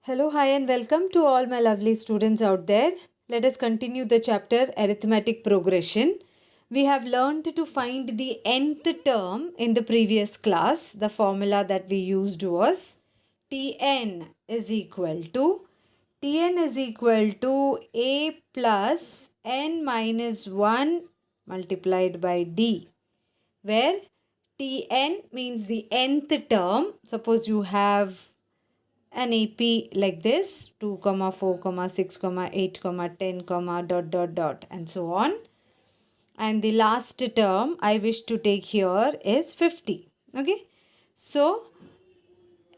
Hello, hi, and welcome to all my lovely students out there. Let us continue the chapter Arithmetic Progression. We have learned to find the nth term in the previous class. The formula that we used was Tn is equal to a plus n minus 1 multiplied by d, where Tn means the nth term. Suppose you have an AP like this 2, 4, 6, 8, 10, dot and so on. And the last term I wish to take here is 50. Okay. So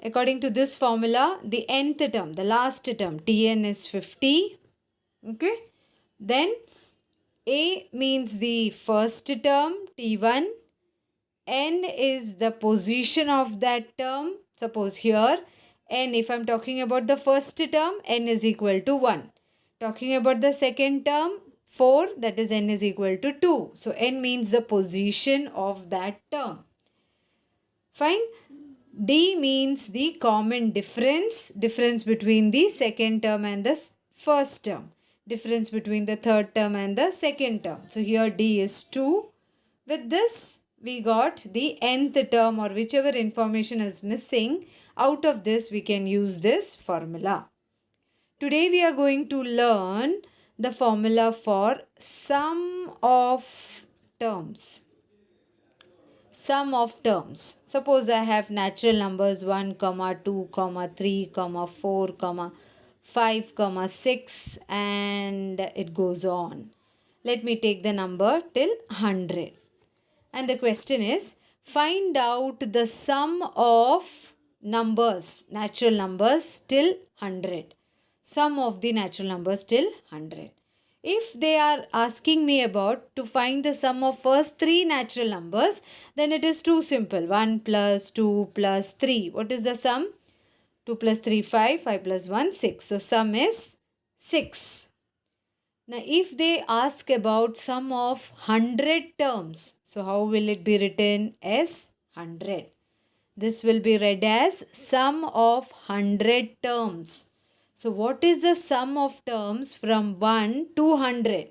according to this formula, the nth term, the last term, Tn is 50. Okay. Then A means the first term, T1. N is the position of that term. Suppose here n, if I am talking about the first term, n is equal to 1. Talking about the second term, 4, that is n is equal to 2. So n means the position of that term. Fine. D means the common difference between the second term and the first term. Difference between the third term and the second term. So here D is 2. With this, we got the nth term, or whichever information is missing. Out of this, we can use this formula. Today, we are going to learn the formula for sum of terms. Sum of terms. Suppose I have natural numbers 1, 2, 3, 4, 5, 6, and it goes on. Let me take the number till 100. And the question is, find out the sum of numbers, natural numbers till 100. Sum of the natural numbers till 100. If they are asking me about to find the sum of first 3 natural numbers, then it is too simple. 1 plus 2 plus 3. What is the sum? 2 plus 3, 5. 5 plus 1, 6. So, sum is 6. Now, if they ask about sum of 100 terms, so how will it be written? As 100. This will be read as sum of 100 terms. So, what is the sum of terms from 1 to 100?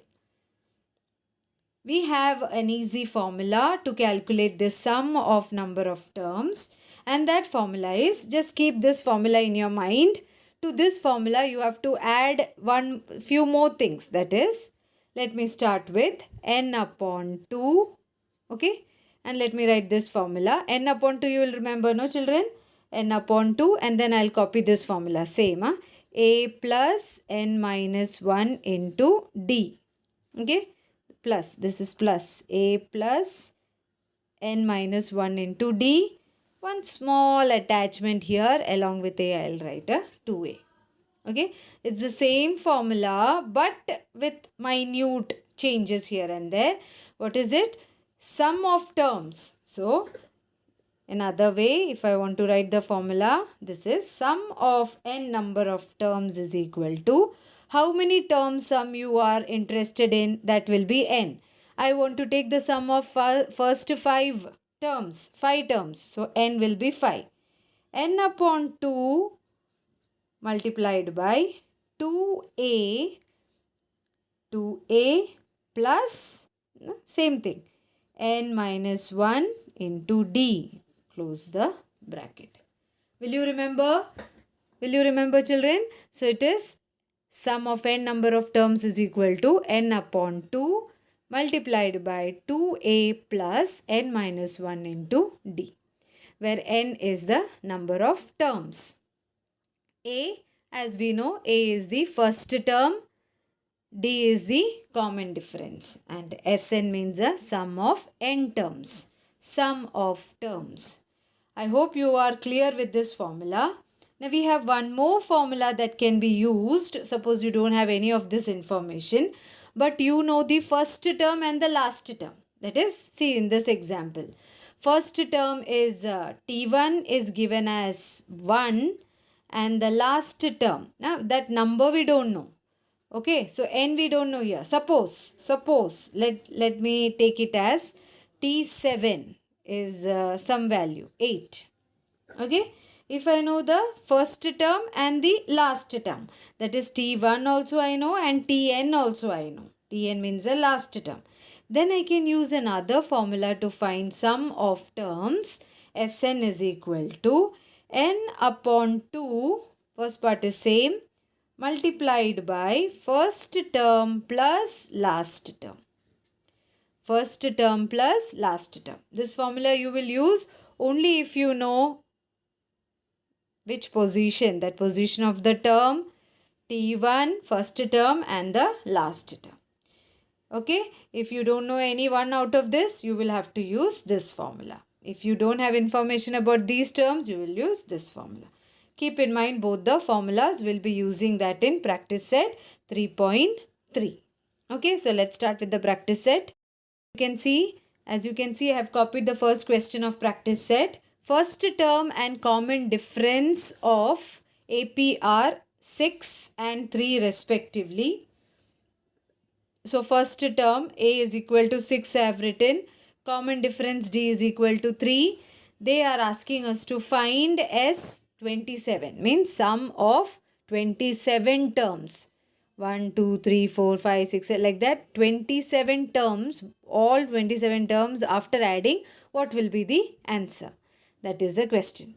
We have an easy formula to calculate the sum of number of terms, and that formula is, just keep this formula in your mind. To this formula, you have to add few more things. That is, let me start with n upon 2. Okay. And let me write this formula. N upon 2 you will remember, no children? N upon 2, and then I'll copy this formula. Same. A plus n minus 1 into D. Okay. Plus. This is plus. A plus n minus 1 into D. One small attachment here along with A, I'll write a 2A. Okay. It's the same formula but with minute changes here and there. What is it? Sum of terms. So, another way, if I want to write the formula, this is sum of n number of terms is equal to how many terms sum you are interested in, that will be n. I want to take the sum of first 5 terms, 5 terms. So, n will be 5. N upon 2 multiplied by 2a plus, same thing, n minus 1 into d. Close the bracket. Will you remember? Will you remember, children? So, it is sum of n number of terms is equal to n upon 2 multiplied by 2a plus n minus 1 into d, where n is the number of terms. A, as we know, A is the first term, D is the common difference, and Sn means the sum of n terms. Sum of terms. I hope you are clear with this formula. Now we have one more formula that can be used. Suppose you don't have any of this information, but you know the first term and the last term. That is, see in this example. First term is T1 is given as 1, and the last term, now that number we don't know. Okay, so n we don't know here. Suppose, let me take it as T7 is some value, 8. Okay, if I know the first term and the last term. That is T1 also I know and Tn also I know. Tn means the last term. Then I can use another formula to find sum of terms. Sn is equal to n upon 2, first part is same, multiplied by first term plus last term. First term plus last term. This formula you will use only if you know which position, that position of the term, T1, first term and the last term. Okay, if you don't know any one out of this, you will have to use this formula. If you don't have information about these terms, you will use this formula. Keep in mind both the formulas. We'll be using that in practice set 3.3. Okay, so let's start with the practice set. As you can see, I have copied the first question of practice set. First term and common difference of AP are 6 and 3 respectively. So first term A is equal to 6 I have written. Common difference D is equal to 3. They are asking us to find S27. Means sum of 27 terms. 1, 2, 3, 4, 5, 6 like that. 27 terms. All 27 terms after adding. What will be the answer? That is the question.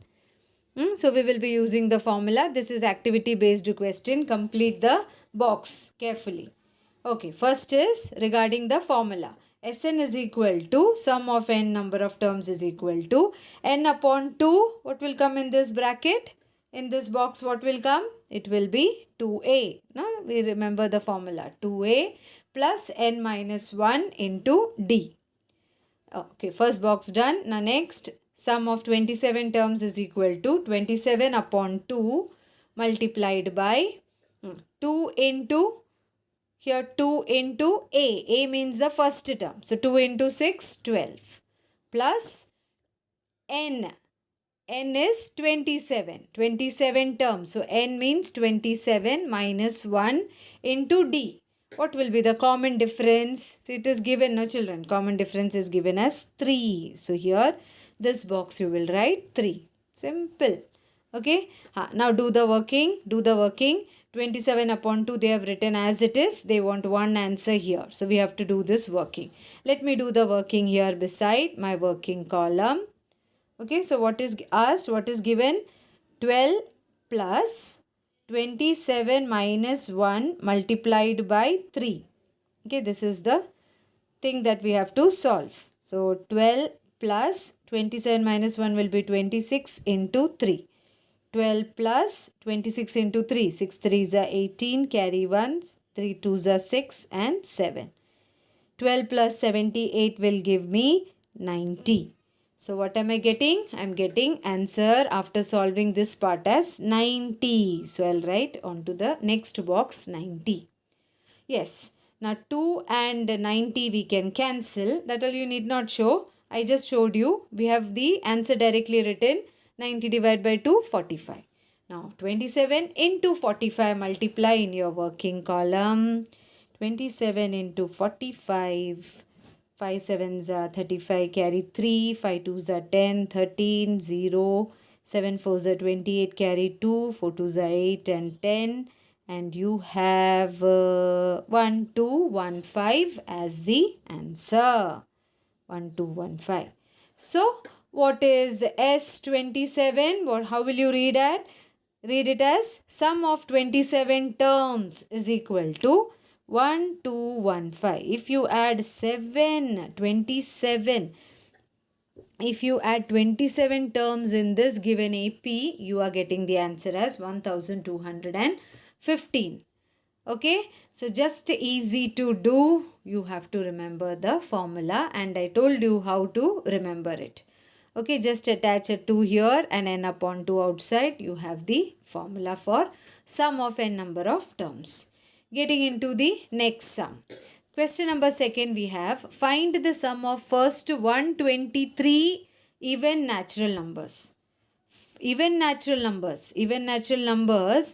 So we will be using the formula. This is activity based question. Complete the box carefully. Okay, first is regarding the formula. Sn is equal to sum of n number of terms is equal to n upon 2. What will come in this bracket? In this box what will come? It will be 2a. Now we remember the formula. 2a plus n minus 1 into d. Okay, first box done. Now next, sum of 27 terms is equal to 27 upon 2 multiplied by 2 into, here 2 into A. A means the first term. So 2 into 6, 12. Plus N. N is 27. 27 terms. So N means 27 minus 1 into D. What will be the common difference? So it is given, no children. Common difference is given as 3. So here, this box you will write 3. Simple. Okay. Now do the working. 27 upon 2 they have written as it is. They want one answer here. So we have to do this working. Let me do the working here beside my working column. Okay. So what is asked? What is given? 12 plus 27 minus 1 multiplied by 3. Okay, this is the thing that we have to solve. So 12 plus 27 minus 1 will be 26 into 3. 12 plus 26 into 3. 6 3s are 18, carry 1, 3 2s are 6 and 7. 12 plus 78 will give me 90. So what am I getting? I am getting answer after solving this part as 90. So I'll write onto the next box 90. Yes. Now 2 and 90 we can cancel. That all you need not show. I just showed you. We have the answer directly written. 90 divided by 2, 45. Now 27 into 45 multiply in your working column. 27 into 45. 5 7s are 35, carry 3, 5 2s are 10, 13, 0, 7 4s are 28, carry 2, 4 2s are 8 and 10. And you have 1215 as the answer. 1215. So, what is S27? How will you read it? Read it as sum of 27 terms is equal to 1215. If you add 27, if you add 27 terms in this given AP, you are getting the answer as 1215. Okay, so just easy to do. You have to remember the formula and I told you how to remember it. Okay, just attach a 2 here and n upon 2 outside. You have the formula for sum of n number of terms. Getting into the next sum. Question number 2 we have, find the sum of first 123 even natural numbers. Even natural numbers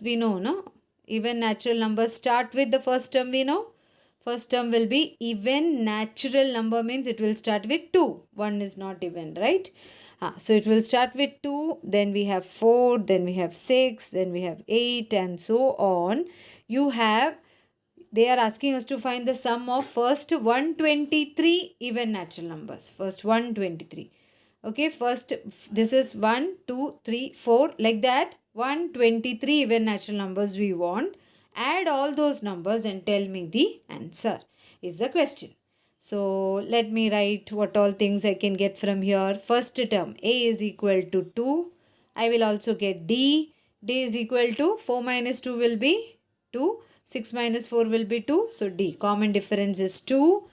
we know, no? Even natural numbers start with the first term we know. First term will be even natural number means it will start with 2. 1 is not even, right? So it will start with 2, then we have 4, then we have 6, then we have 8 and so on. They are asking us to find the sum of first 123 even natural numbers. First 123. Okay, first this is 1, 2, 3, 4 like that. 123 even natural numbers we want. Add all those numbers and tell me the answer is the question. So let me write what all things I can get from here. First term A is equal to 2. I will also get D. D is equal to 4 minus 2 will be 2. 6 minus 4 will be 2. So D. Common difference is 2.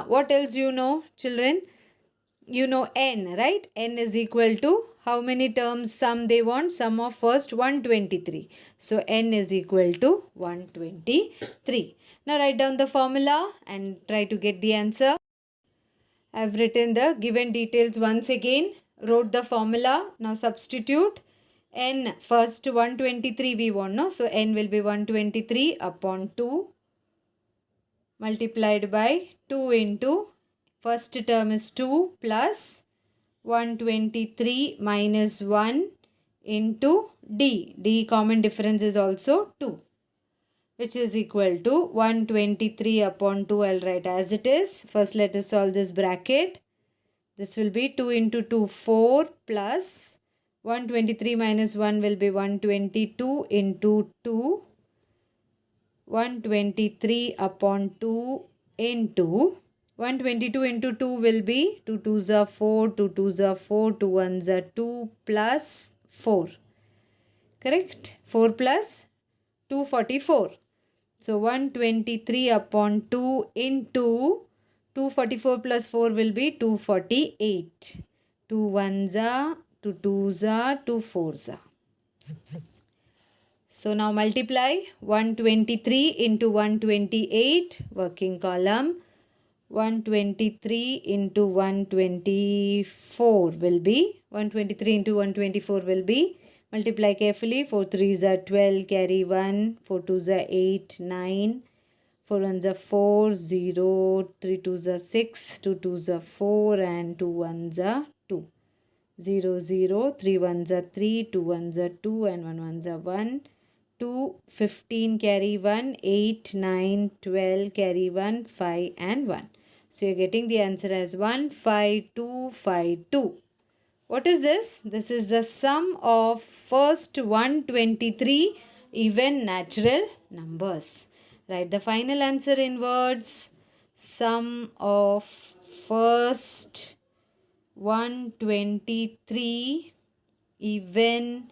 What else you know, children? You know N, right? N is equal to how many terms sum they want? Sum of first 123. So N is equal to 123. Now write down the formula and try to get the answer. I have written the given details once again. Wrote the formula. Now substitute. N first 123 we want, no? So N will be 123 upon 2 multiplied by 2 into first term is 2 plus 123 minus 1 into D. D common difference is also 2, which is equal to 123 upon 2. I'll write as it is. First let us solve this bracket. This will be 2 into 2, 4 plus 123 minus 1 will be 122 into 2. 123 upon 2 into 122 into 2 will be 2 2s are 4, 2 2s are 4, 2 1s are 2 plus 4. Correct? 4 plus 244. So 123 upon 2 into 244 plus 4 will be 248. 2 1s are, 2 2s are, 2 4s are. So now multiply 123 into 128, working column. 123 into 124 will be, 123 into 124 will be, multiply carefully, 4 3s are 12, carry 1, 4 2s are 8, 9, 4 1s are 4, 0, 3 2s are 6, 2 2s are 4 and 2 1s are 2. 0 0, 3 1s are 3, 2 1s are 2 and 1 1s are 1. 2, 15 carry 1, 8, 9, 12 carry 1, 5 and 1. So you're getting the answer as 15252. What is this? This is the sum of first 123 even natural numbers. Write the final answer in words. Sum of first 123 even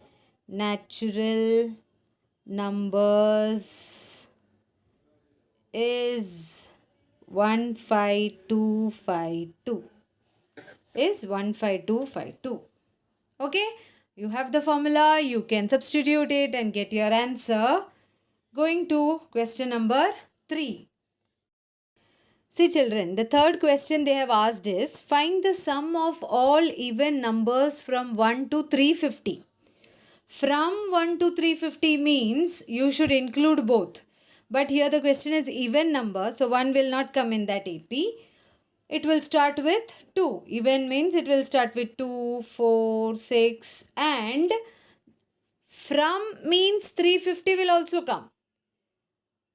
natural numbers is 15252. Is 15252. Okay, you have the formula, you can substitute it and get your answer. Going to question number 3. See children, the third question they have asked is find the sum of all even numbers from 1 to 350. From 1 to 350 means you should include both. But here the question is even number, so 1 will not come in that AP. It will start with 2. Even means it will start with 2, 4, 6 and from means 350 will also come.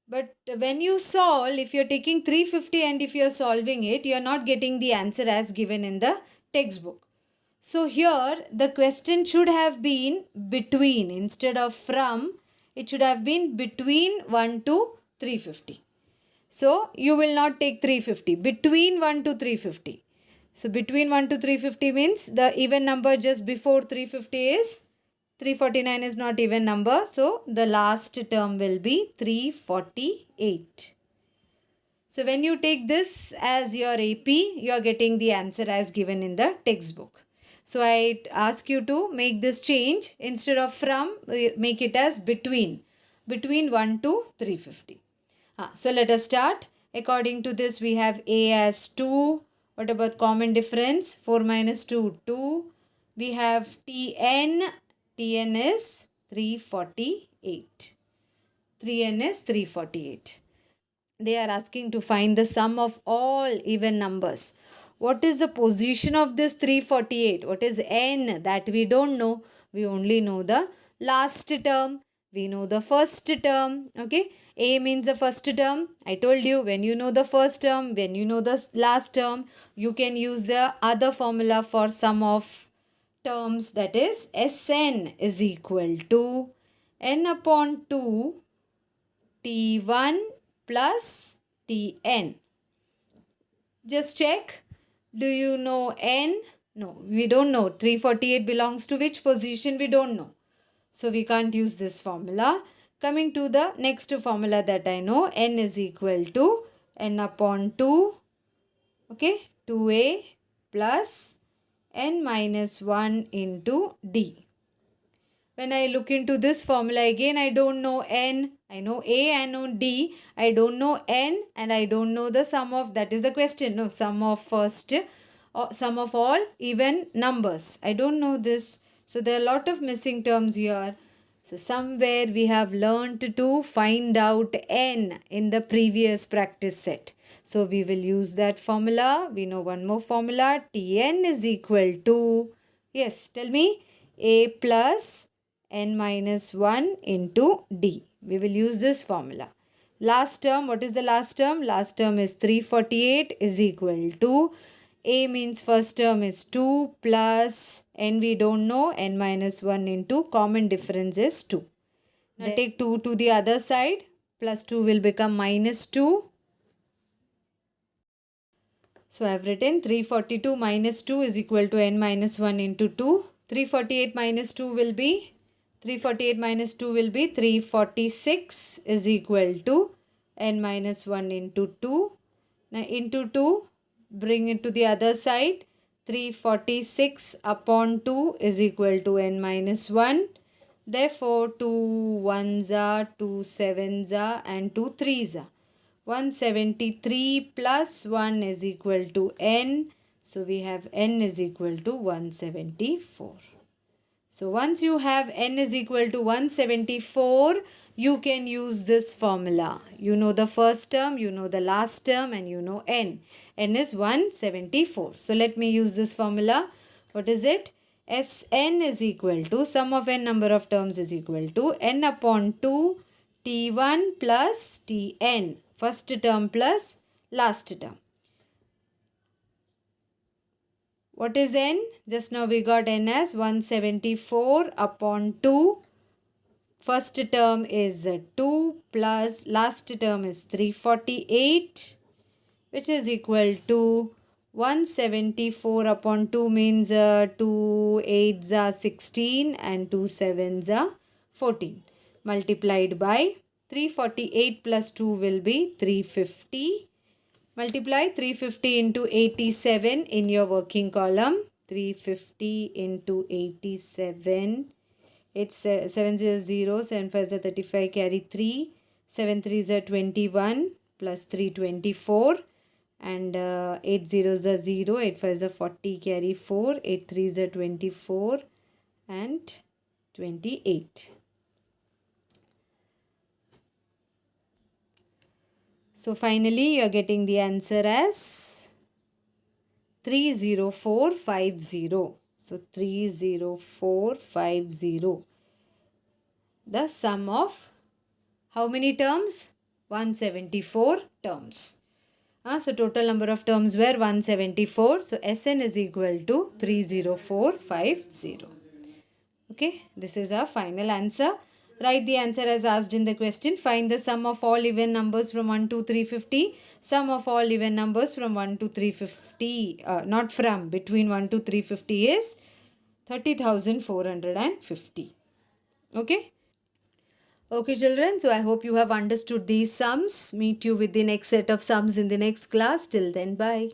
But when you solve, if you are taking 350 and if you are solving it, you are not getting the answer as given in the textbook. So here the question should have been between. Instead of from, it should have been between 1 to 350. So you will not take 350. Between 1 to 350. So between 1 to 350 means the even number just before 350 is 349 is not even number. So the last term will be 348. So when you take this as your AP, you are getting the answer as given in the textbook. So I ask you to make this change. Instead of from, make it as between 1 to 350. So let us start. According to this, we have A as 2. What about common difference? 4 minus 2, 2. We have Tn. Tn is 348. 3n is 348. They are asking to find the sum of all even numbers. What is the position of this 348? What is n? That we don't know. We only know the last term. We know the first term. Okay. A means the first term. I told you, when you know the first term, when you know the last term, you can use the other formula for sum of terms, that is Sn is equal to n upon 2 T1 plus Tn. Just check. Do you know n? No, we don't know. 348 belongs to which position? We don't know. So we can't use this formula. Coming to the next formula that I know, n is equal to n upon 2, okay, 2a plus n minus 1 into d. When I look into this formula again, I don't know n. I know a, I know d. I don't know n and I don't know the sum of, that is the question. No, sum of first, or sum of all even numbers. I don't know this. So there are a lot of missing terms here. So somewhere we have learned to find out n in the previous practice set. So we will use that formula. We know one more formula. Tn is equal to, yes, tell me, a plus n minus 1 into d. We will use this formula. Last term, what is the last term? Last term is 348 is equal to, a means first term is 2 plus n we don't know, n minus 1 into common difference is 2. Now take 2 to the other side, plus 2 will become minus 2. So I have written 342 minus 2 is equal to n minus 1 into 2. 348 minus 2 will be 346 is equal to n minus 1 into 2. Now into 2, bring it to the other side. 346 upon 2 is equal to n minus 1. Therefore, 2 1s are, 2 7s are and 2 3s are. 173 plus 1 is equal to n. So we have n is equal to 174. So once you have n is equal to 174, you can use this formula. You know the first term, you know the last term, and you know n. N is 174. So let me use this formula. What is it? Sn is equal to, sum of n number of terms is equal to n upon 2 T1 plus Tn. First term plus last term. What is n? Just now we got n as 174 upon 2. First term is 2 plus last term is 348, which is equal to 174 upon 2 means 2 8s are 16 and 2 7s are 14. Multiplied by 348 plus 2 will be 350. Multiply 350 into 87 in your working column. 350 into 87. It's 700, 7 5 is 35, carry 3. 7 3 is 21 plus 324. And 8 zeros are 0. 8 5 is 40, carry 4. 8 3 is 24 and 28. So finally you are getting the answer as 30450. So 30450. The sum of how many terms? 174 terms. So total number of terms were 174. So Sn is equal to 30450. Okay, this is our final answer. Write the answer as asked in the question. Find the sum of all even numbers from 1 to 350. Sum of all even numbers from 1 to 350, not from, between 1 to 350 is 30,450. Okay. Okay children, so I hope you have understood these sums. Meet you with the next set of sums in the next class. Till then, bye.